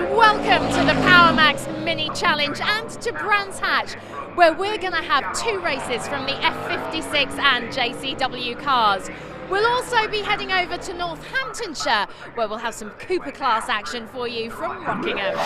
Welcome to the Power Max Mini Challenge and to Brands Hatch, where we're going to have two races from the F56 and JCW cars. We'll also be heading over to Northamptonshire, where we'll have some Cooper class action for you from Rockingham.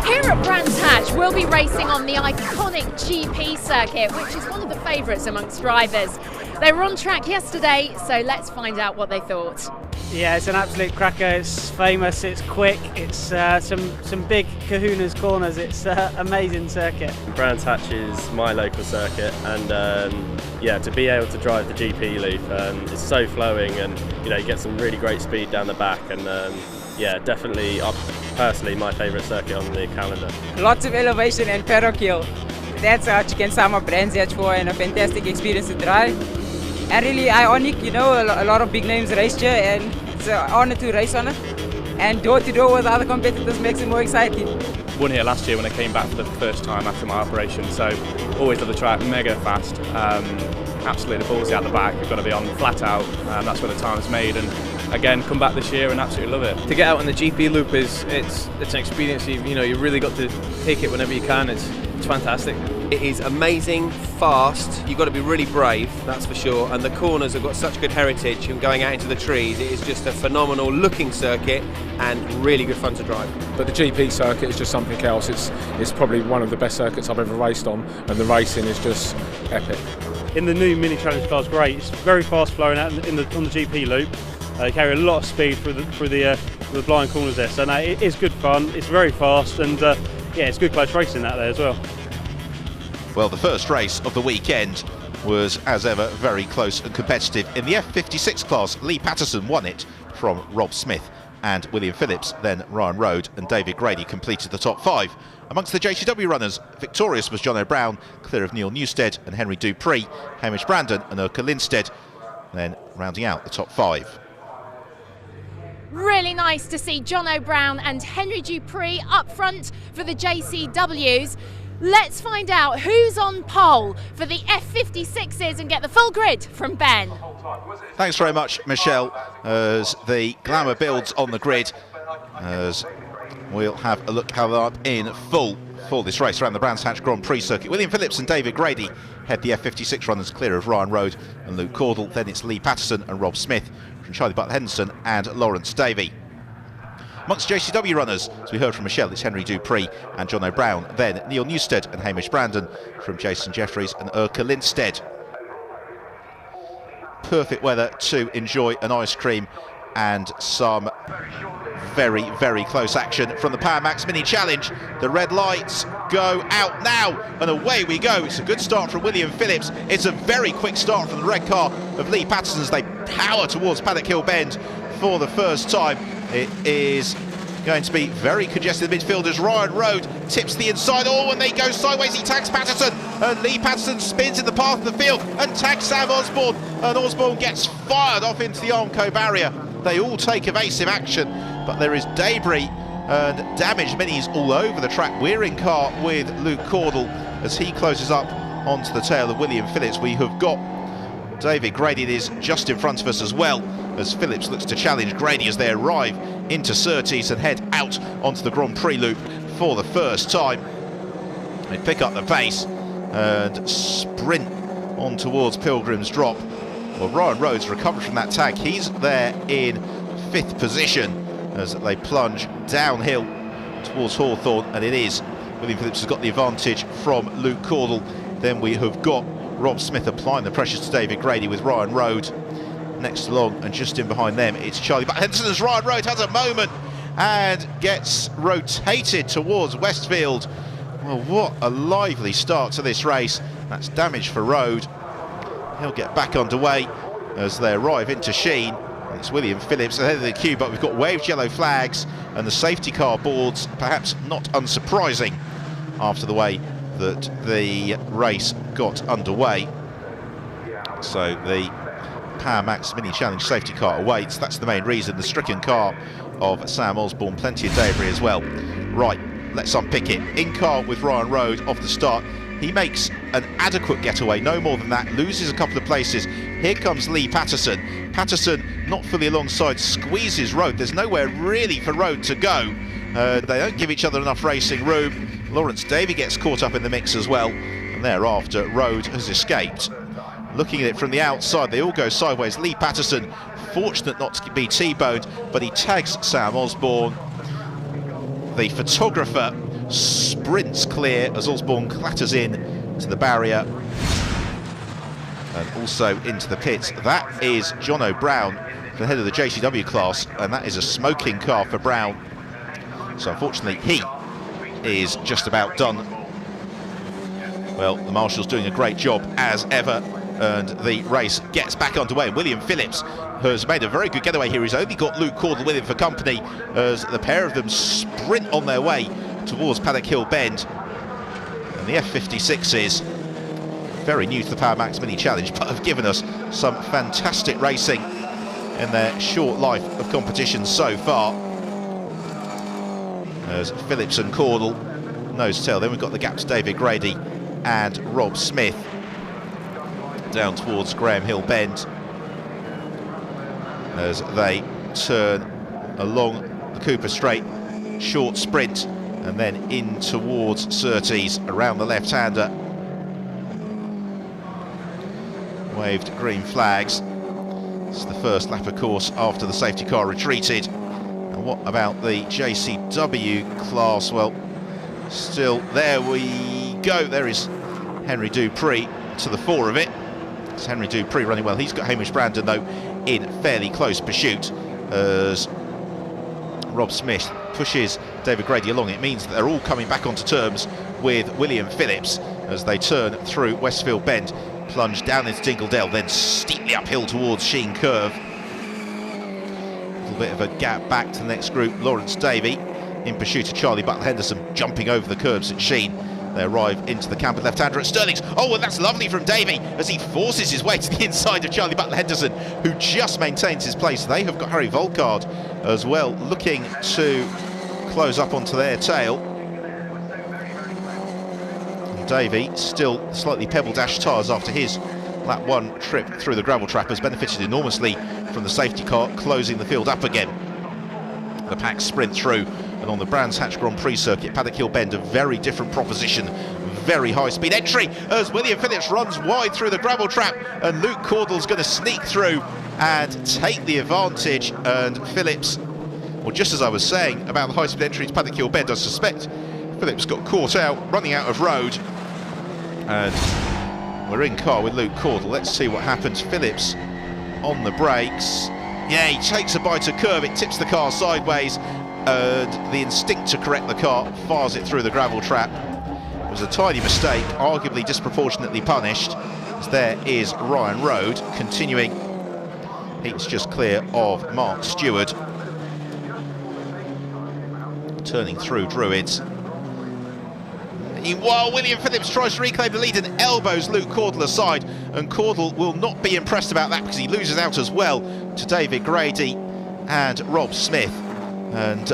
Here at Brands Hatch, we'll be racing on the iconic GP circuit, which is one of the favourites amongst drivers. They were on track yesterday, so let's find out what they thought. Yeah, it's an absolute cracker. It's famous, it's quick, it's some big kahunas corners. It's an amazing circuit. Brands Hatch is my local circuit, and yeah, to be able to drive the GP loop, it's so flowing, and you get some really great speed down the back, and yeah, definitely, personally, my favourite circuit on the calendar. Lots of elevation and parochial. That's how you can sum up Brands Hatch for, and a fantastic experience to drive. And really ionic, a lot of big names race here, and it's an honour to race on it. And door to door with other competitors makes it more exciting. Won here last year when I came back for the first time after my operation, so always love the track, mega fast. Absolutely ballsy at the back, you've got to be on flat out, that's where the time's made. And again, come back this year and absolutely love it. To get out on the GP loop it's an experience. You really got to take it whenever you can. It's fantastic. It is amazing, fast. You've got to be really brave, that's for sure. And the corners have got such good heritage, and going out into the trees, it is just a phenomenal looking circuit and really good fun to drive. But the GP circuit is just something else. It's probably one of the best circuits I've ever raced on, and the racing is just epic. In the new Mini Challenge car is great. It's very fast flowing out on the GP loop. They carry a lot of speed through the blind corners there. So no, it is good fun. It's very fast, and yeah, it's good close racing out there as well. Well, the first race of the weekend was, as ever, very close and competitive. In the F56 class, Lee Patterson won it from Rob Smith and William Phillips. Then Ryan Rode and David Grady completed the top five. Amongst the JCW runners, victorious was Jono Brown, clear of Neil Newstead and Henry Dupree, Hamish Brandon and Urka Lindstedt, then rounding out the top five. Really nice to see Jono Brown and Henry Dupree up front for the JCWs. Let's find out who's on pole for the F56s and get the full grid from Ben. Thanks very much, Michelle, as the glamour builds on the grid, as we'll have a look how they're up in full for this race around the Brands Hatch Grand Prix circuit. William Phillips and David Grady head the F56 runners clear of Ryan Rode and Luke Cordell. Then it's Lee Patterson and Rob Smith from Charlie Butler Henderson and Lawrence Davey. Amongst JCW runners, as we heard from Michelle, it's Henry Dupree and Jono Brown. Then Neil Newstead and Hamish Brandon from Jason Jeffries and Urka Lindstedt. Perfect weather to enjoy an ice cream and some very, very close action from the Power Max Mini Challenge. The red lights go out now, and away we go. It's a good start from William Phillips. It's a very quick start from the red car of Lee Patterson as they power towards Paddock Hill Bend for the first time. It is going to be very congested midfielders. Ryan Rode tips the inside. Oh, and they go sideways. He tags Patterson, and Lee Patterson spins in the path of the field and tags Sam Osborne, and Osborne gets fired off into the Armco barrier. They all take evasive action, but there is debris and damaged minis all over the track. We're in car with Luke Cordell as he closes up onto the tail of William Phillips. We have got David Grady is just in front of us as well, as Phillips looks to challenge Grady as they arrive into Surtees and head out onto the Grand Prix loop for the first time. They pick up the pace and sprint on towards Pilgrim's Drop. Well, Ryan Rhodes recovered from that tag. He's there in 5th position as they plunge downhill towards Hawthorne, and it is William Phillips has got the advantage from Luke Cordell. Then we have got Rob Smith applying the pressure to David Grady with Ryan Rode next along, and just in behind them it's Charlie But Henderson as Ryan Rode has a moment and gets rotated towards Westfield. Well, what a lively start to this race. That's damage for Rode. He'll get back underway as they arrive into Sheen. It's William Phillips ahead of the queue, but we've got waved yellow flags and the safety car boards, perhaps not unsurprising after the way that the race got underway. So the Power Max Mini Challenge safety car awaits. That's the main reason. The stricken car of Sam Osborne, plenty of debris as well. Right, let's unpick it. In car with Ryan Rode off the start. He makes an adequate getaway, no more than that, loses a couple of places. Here comes Lee Patterson. Patterson not fully alongside, squeezes Rode. There's nowhere really for Rode to go. They don't give each other enough racing room. Lawrence Davey gets caught up in the mix as well, and thereafter Rode has escaped. Looking at it from the outside, they all go sideways. Lee Patterson, fortunate not to be T-boned, but he tags Sam Osborne. The photographer sprints clear as Osborne clatters in to the barrier and also into the pits. That is Jono Brown, the head of the JCW class, and that is a smoking car for Brown. So unfortunately he is just about done. Well, the marshal's doing a great job as ever, and the race gets back underway. William Phillips has made a very good getaway here. He's only got Luke Caudle with him for company as the pair of them sprint on their way towards Paddock Hill Bend. And the F56s, very new to the Power Max Mini Challenge, but have given us some fantastic racing in their short life of competition so far. As Phillips and Caudle nose to tail. Then we've got the gap to David Grady and Rob Smith down towards Graham Hill Bend as they turn along the Cooper Straight, short sprint, and then in towards Surtees around the left-hander. Waved green flags. This is the first lap, of course, after the safety car retreated. And what about the JCW class? Well, still, there we go. There is Henry Dupree to the fore of it. It's Henry Dupree running well. He's got Hamish Brandon, though, in fairly close pursuit as Rob Smith pushes David Grady along. It means that they're all coming back onto terms with William Phillips as they turn through Westfield Bend, plunge down into Dingledale, then steeply uphill towards Sheen Curve. A little bit of a gap back to the next group. Lawrence Davey in pursuit of Charlie Butler Henderson, jumping over the curbs at Sheen. They arrive into the camp at left-hander at Stirling's. Oh, and that's lovely from Davey as he forces his way to the inside of Charlie Butler Henderson, who just maintains his place. They have got Harry Volkard as well, looking to close up onto their tail. And Davey, still slightly pebble dash tyres after his lap one trip through the gravel trap, has benefited enormously from the safety car closing the field up again. The pack sprint through, and on the Brands Hatch Grand Prix circuit, Paddock Hill Bend, a very different proposition, very high speed entry as William Phillips runs wide through the gravel trap, and Luke Caudle's going to sneak through and take the advantage. And Phillips, well, just as I was saying about the high speed entry to Paddock Hill Bend, I suspect Phillips got caught out running out of road, and we're in car with Luke Caudle. Let's see what happens. Phillips on the brakes. Yeah, he takes a bite of curve, it tips the car sideways, and the instinct to correct the car fires it through the gravel trap. It was a tiny mistake, arguably disproportionately punished, as there is Ryan Rode continuing. He's just clear of Mark Stewart, turning through Druids. While William Phillips tries to reclaim the lead and elbows Luke Caudle aside, and Caudle will not be impressed about that because he loses out as well to David Grady and Rob Smith. And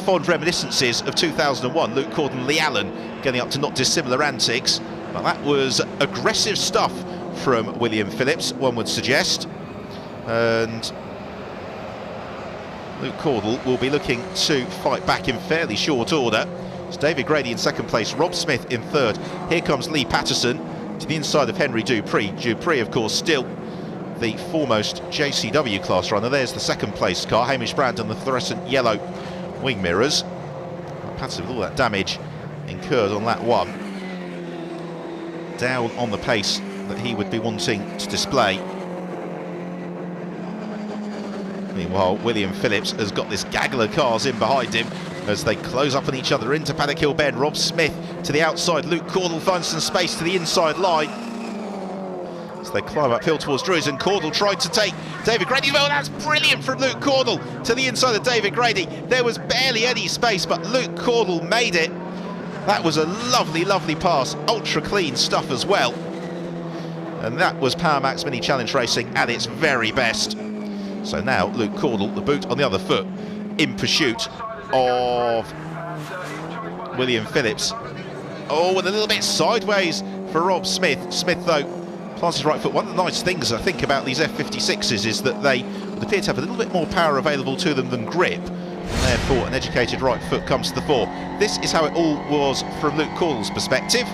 fond reminiscences of 2001, Luke Caudle and Lee Allen getting up to not dissimilar antics, but that was aggressive stuff from William Phillips, one would suggest. And Luke Caudle will be looking to fight back in fairly short order. It's David Grady in second place, Rob Smith in third. Here comes Lee Patterson to the inside of Henry Dupree. Dupree, of course, still the foremost JCW class runner. There's the second place car, Hamish Brandon, the fluorescent yellow wing mirrors. Patterson with all that damage incurred on lap one, down on the pace that he would be wanting to display. Meanwhile, William Phillips has got this gaggle of cars in behind him as they close up on each other into Paddock Hill Bend. Rob Smith to the outside, Luke Caudle finds some space to the inside line as they climb uphill towards Druids, and Caudle tried to take David Grady. Well, that's brilliant from Luke Caudle to the inside of David Grady. There was barely any space, but Luke Caudle made it. That was a lovely, lovely pass, ultra clean stuff as well. And that was Power Max Mini Challenge racing at its very best. So now Luke Caudle, the boot on the other foot, in pursuit of William Phillips. Oh, and a little bit sideways for Rob Smith. Smith, though, plants his right foot. One of the nice things I think about these F56s is that they would appear to have a little bit more power available to them than grip, and therefore an educated right foot comes to the fore. This is how it all was from Luke Caudle's perspective.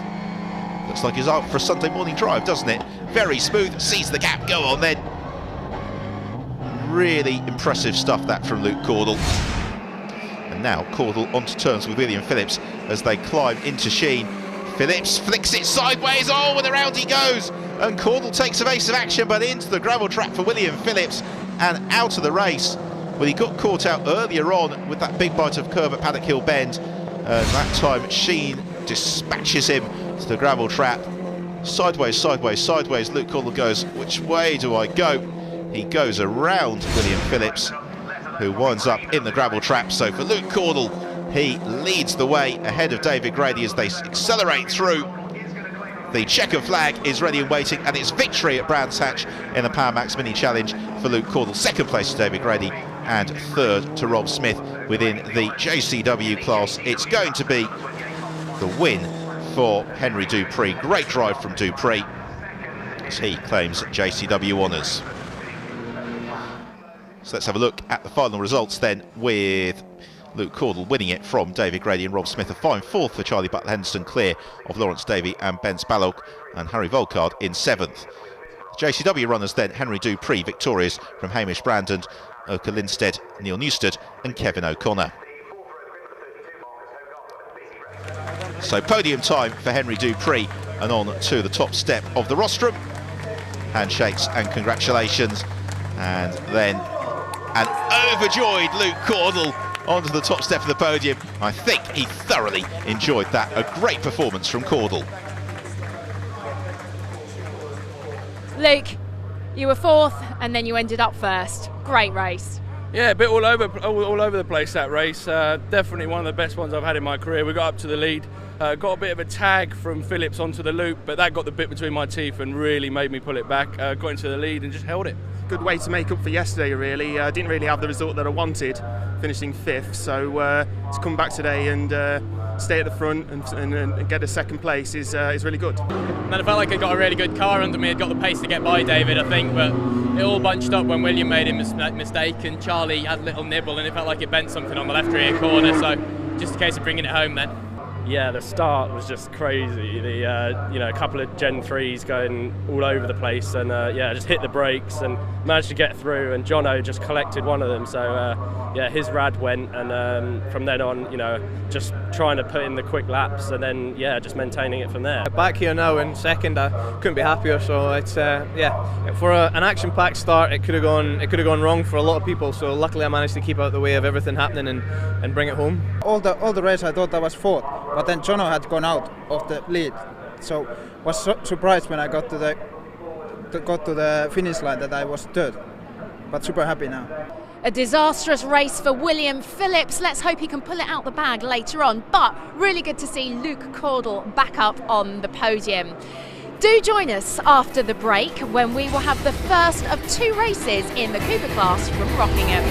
Looks like he's out for a Sunday morning drive, doesn't it? Very smooth, sees the gap, go on then. Really impressive stuff, that from Luke Caudle. And now Caudle onto terms with William Phillips as they climb into Sheen. Phillips flicks it sideways, oh, and around he goes. And Caudle takes evasive action, but into the gravel trap for William Phillips and out of the race. Well, he got caught out earlier on with that big bite of curve at Paddock Hill Bend. That time Sheen dispatches him to the gravel trap. Sideways, sideways, sideways. Luke Caudle goes, which way do I go? He goes around William Phillips, who winds up in the gravel trap. So for Luke Caudle, he leads the way ahead of David Grady as they accelerate through. The checker flag is ready and waiting, and it's victory at Brands Hatch in the Power Max Mini Challenge for Luke Caudle. Second place to David Grady and third to Rob Smith within the JCW class. It's going to be the win for Henry Dupree. Great drive from Dupree as he claims JCW honours. So let's have a look at the final results then, with Luke Caudle winning it from David Grady and Rob Smith. A fine fourth for Charlie Butler Henderson, clear of Lawrence Davey and Ben Spalog, and Harry Volkard in seventh. JCW runners then, Henry Dupree victorious from Hamish Brandon, Oka Lindstead, Neil Newstead and Kevin O'Connor. So podium time for Henry Dupree, and on to the top step of the rostrum. Handshakes and congratulations, and then an overjoyed Luke Caudle onto the top step of the podium. I think he thoroughly enjoyed that. A great performance from Caudle. Luke, you were fourth and then you ended up first. Great race. Yeah, a bit all over the place, that race. Definitely one of the best ones I've had in my career. We got up to the lead, got a bit of a tag from Phillips onto the loop, but that got the bit between my teeth and really made me pull it back. Got into the lead and just held it. Good way to make up for yesterday, really. Didn't really have the result that I wanted, finishing fifth, so to come back today and stay at the front and get a second place is really good. And then I felt like I got a really good car under me. I'd got the pace to get by David, I think, but it all bunched up when William made a mistake and Charlie had a little nibble, and it felt like it bent something on the left rear corner, so just a case of bringing it home then. Yeah, the start was just crazy. The a couple of Gen 3s going all over the place, and just hit the brakes and managed to get through. And Jono just collected one of them. So his rad went, and from then on, just trying to put in the quick laps, and then just maintaining it from there. Back here now in second, I couldn't be happier. So it's for an action-packed start, it could have gone wrong for a lot of people. So luckily, I managed to keep out the way of everything happening and bring it home. All the race, I thought I was fourth. But then Jono had gone out of the lead, so was surprised when I got to the finish line that I was third. But super happy now. A disastrous race for William Phillips. Let's hope he can pull it out the bag later on. But really good to see Luke Caudle back up on the podium. Do join us after the break when we will have the first of two races in the Cooper class from Rockingham.